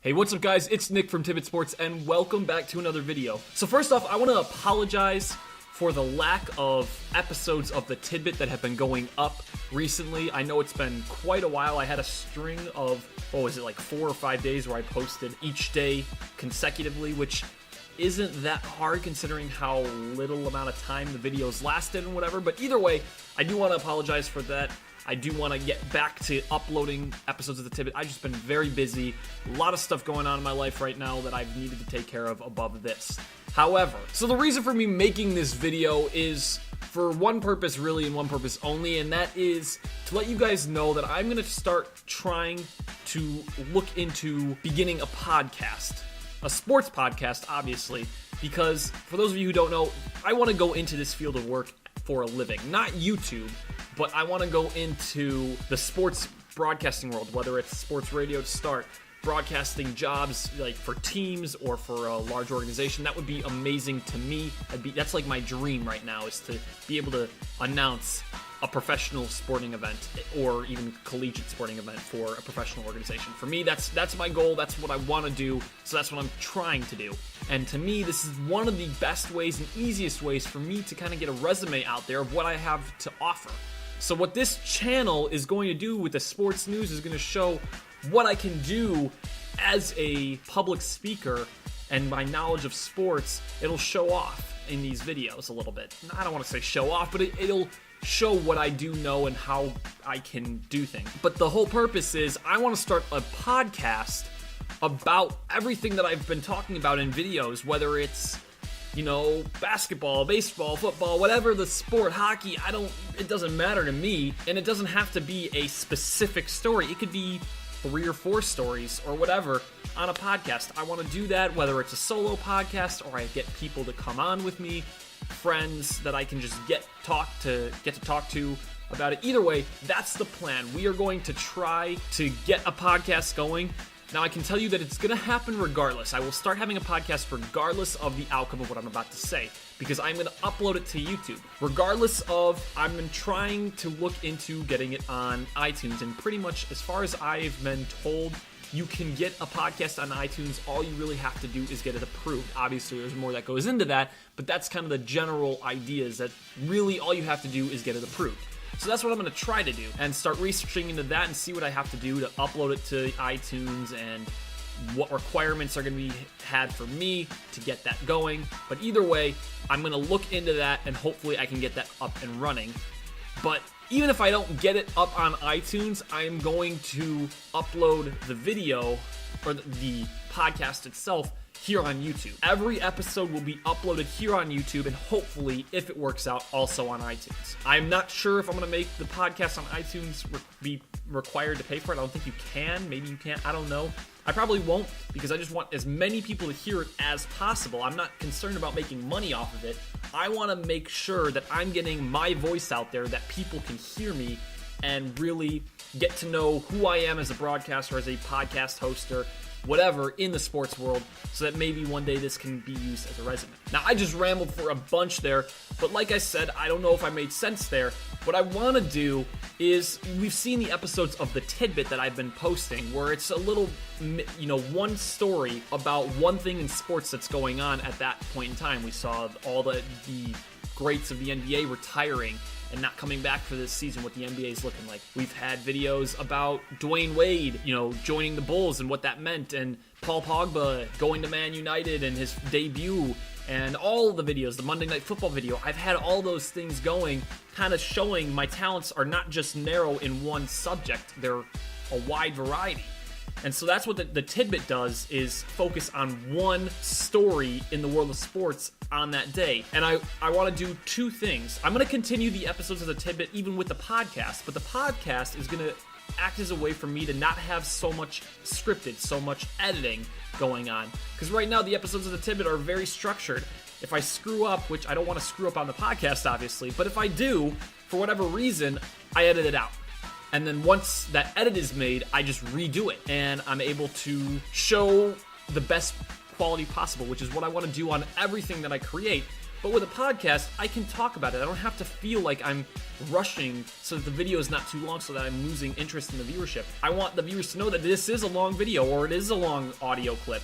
Hey, what's up guys? It's Nick from TidBit Sports and welcome back to another video. So first off, I want to apologize for the lack of episodes of the TidBit that have been going up recently. I know it's been quite a while. I had a string of, 4 or 5 days where I posted each day consecutively, which isn't that hard considering how little amount of time the videos lasted and whatever. But either way, I do want to apologize for that. I do want to get back to uploading episodes of the TidBit. I've just been very busy. A lot of stuff going on in my life right now that I've needed to take care of above this. However, so the reason for me making this video is for one purpose really and one purpose only, and that is to let you guys know that I'm going to start trying to look into beginning a podcast. A sports podcast, obviously, because for those of you who don't know, I want to go into this field of work for a living. Not YouTube, but I want to go into the sports broadcasting world, whether it's sports radio to start, broadcasting jobs like for teams or for a large organization. That would be amazing to me. That's like my dream right now, is to be able to announce a professional sporting event or even collegiate sporting event for a professional organization. For me, that's my goal. That's what I want to do. So that's what I'm trying to do. And to me, this is one of the best ways and easiest ways for me to kind of get a resume out there of what I have to offer. So what this channel is going to do with the sports news is going to show what I can do as a public speaker, and my knowledge of sports, it'll show off in these videos a little bit. I don't want to say show off, but it'll show what I do know and how I can do things. But the whole purpose is I want to start a podcast about everything that I've been talking about in videos, whether it's, basketball, baseball, football, whatever the sport, hockey, it doesn't matter to me, and it doesn't have to be a specific story. It could be 3 or 4 stories or whatever on a podcast. I want to do that, whether it's a solo podcast or I get people to come on with me, friends that I can just get to talk to about it. Either way, that's the plan. We are going to try to get a podcast going. Now, I can tell you that it's going to happen regardless. I will start having a podcast regardless of the outcome of what I'm about to say, because I'm going to upload it to YouTube. Regardless of, I'm trying to look into getting it on iTunes, and pretty much as far as I've been told, you can get a podcast on iTunes. All you really have to do is get it approved. Obviously, there's more that goes into that, but that's kind of the general idea, is that really all you have to do is get it approved. So that's what I'm going to try to do, and start researching into that and see what I have to do to upload it to iTunes and what requirements are going to be had for me to get that going. But either way, I'm going to look into that, and hopefully I can get that up and running. But even if I don't get it up on iTunes, I'm going to upload the video or the podcast itself here on YouTube. Every episode will be uploaded here on YouTube, and hopefully, if it works out, also on iTunes. I'm not sure if I'm going to make the podcast on iTunes be required to pay for it. I don't think you can. Maybe you can't. I don't know. I probably won't, because I just want as many people to hear it as possible. I'm not concerned about making money off of it. I want to make sure that I'm getting my voice out there, that people can hear me and really get to know who I am as a broadcaster, as a podcast hoster, whatever, in the sports world, so that maybe one day this can be used as a resume. Now, I just rambled for a bunch there, but like I said, I don't know if I made sense there. What I want to do is, we've seen the episodes of the TidBit that I've been posting, where it's a little, one story about one thing in sports that's going on at that point in time. We saw all the greats of the NBA retiring and not coming back for this season, what the NBA is looking like. We've had videos about Dwayne Wade, joining the Bulls and what that meant, and Paul Pogba going to Man United and his debut, and all the videos, the Monday Night Football video. I've had all those things going, kind of showing my talents are not just narrow in one subject, they're a wide variety. And so that's what the TidBit does, is focus on one story in the world of sports on that day. And I want to do 2 things. I'm going to continue the episodes of the TidBit even with the podcast, but the podcast is going to act as a way for me to not have so much scripted, so much editing going on. Because right now the episodes of the TidBit are very structured. If I screw up, which I don't want to screw up on the podcast, obviously, but if I do, for whatever reason, I edit it out. And then once that edit is made, I just redo it, and I'm able to show the best quality possible, which is what I want to do on everything that I create. But with a podcast, I can talk about it. I don't have to feel like I'm rushing so that the video is not too long so that I'm losing interest in the viewership. I want the viewers to know that this is a long video or it is a long audio clip.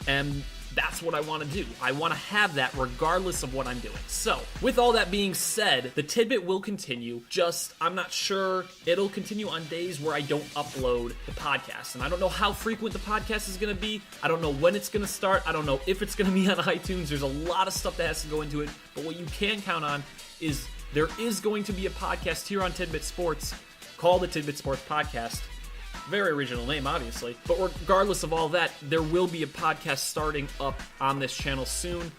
And that's what I want to do. I want to have that regardless of what I'm doing. So, with all that being said, the Tidbit will continue. Just, I'm not sure it'll continue on days where I don't upload the podcast. And I don't know how frequent the podcast is going to be. I don't know when it's going to start. I don't know if it's going to be on iTunes. There's a lot of stuff that has to go into it. But what you can count on is there is going to be a podcast here on TidBit Sports called the TidBit Sports Podcast. Very original name, obviously. But regardless of all that, there will be a podcast starting up on this channel soon.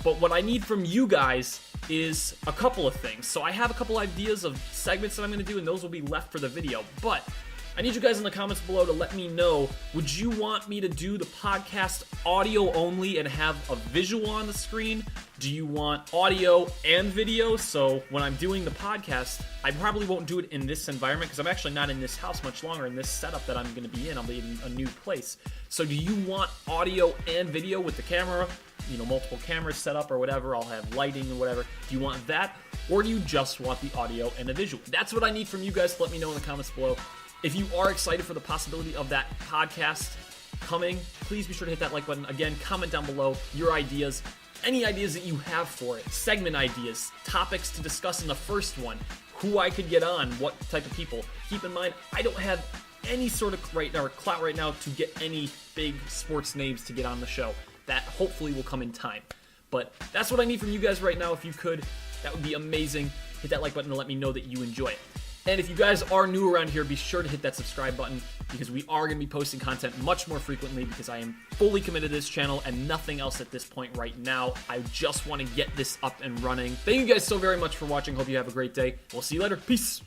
But what I need from you guys is a couple of things. So I have a couple ideas of segments that I'm going to do, and those will be left for the video. But I need you guys in the comments below to let me know, would you want me to do the podcast audio only and have a visual on the screen? Do you want audio and video? So when I'm doing the podcast, I probably won't do it in this environment because I'm actually not in this house much longer in this setup that I'm going to be in. I'll be in a new place. So do you want audio and video with the camera? You know, multiple cameras set up or whatever. I'll have lighting or whatever. Do you want that? Or do you just want the audio and the visual? That's what I need from you guys. Let me know in the comments below. If you are excited for the possibility of that podcast coming, please be sure to hit that like button. Again, comment down below your ideas, any ideas that you have for it, segment ideas, topics to discuss in the first one, who I could get on, what type of people. Keep in mind, I don't have any sort of clout right now to get any big sports names to get on the show. That hopefully will come in time. But that's what I need from you guys right now. If you could, that would be amazing. Hit that like button to let me know that you enjoy it. And if you guys are new around here, be sure to hit that subscribe button because we are going to be posting content much more frequently because I am fully committed to this channel and nothing else at this point right now. I just want to get this up and running. Thank you guys so very much for watching. Hope you have a great day. We'll see you later. Peace.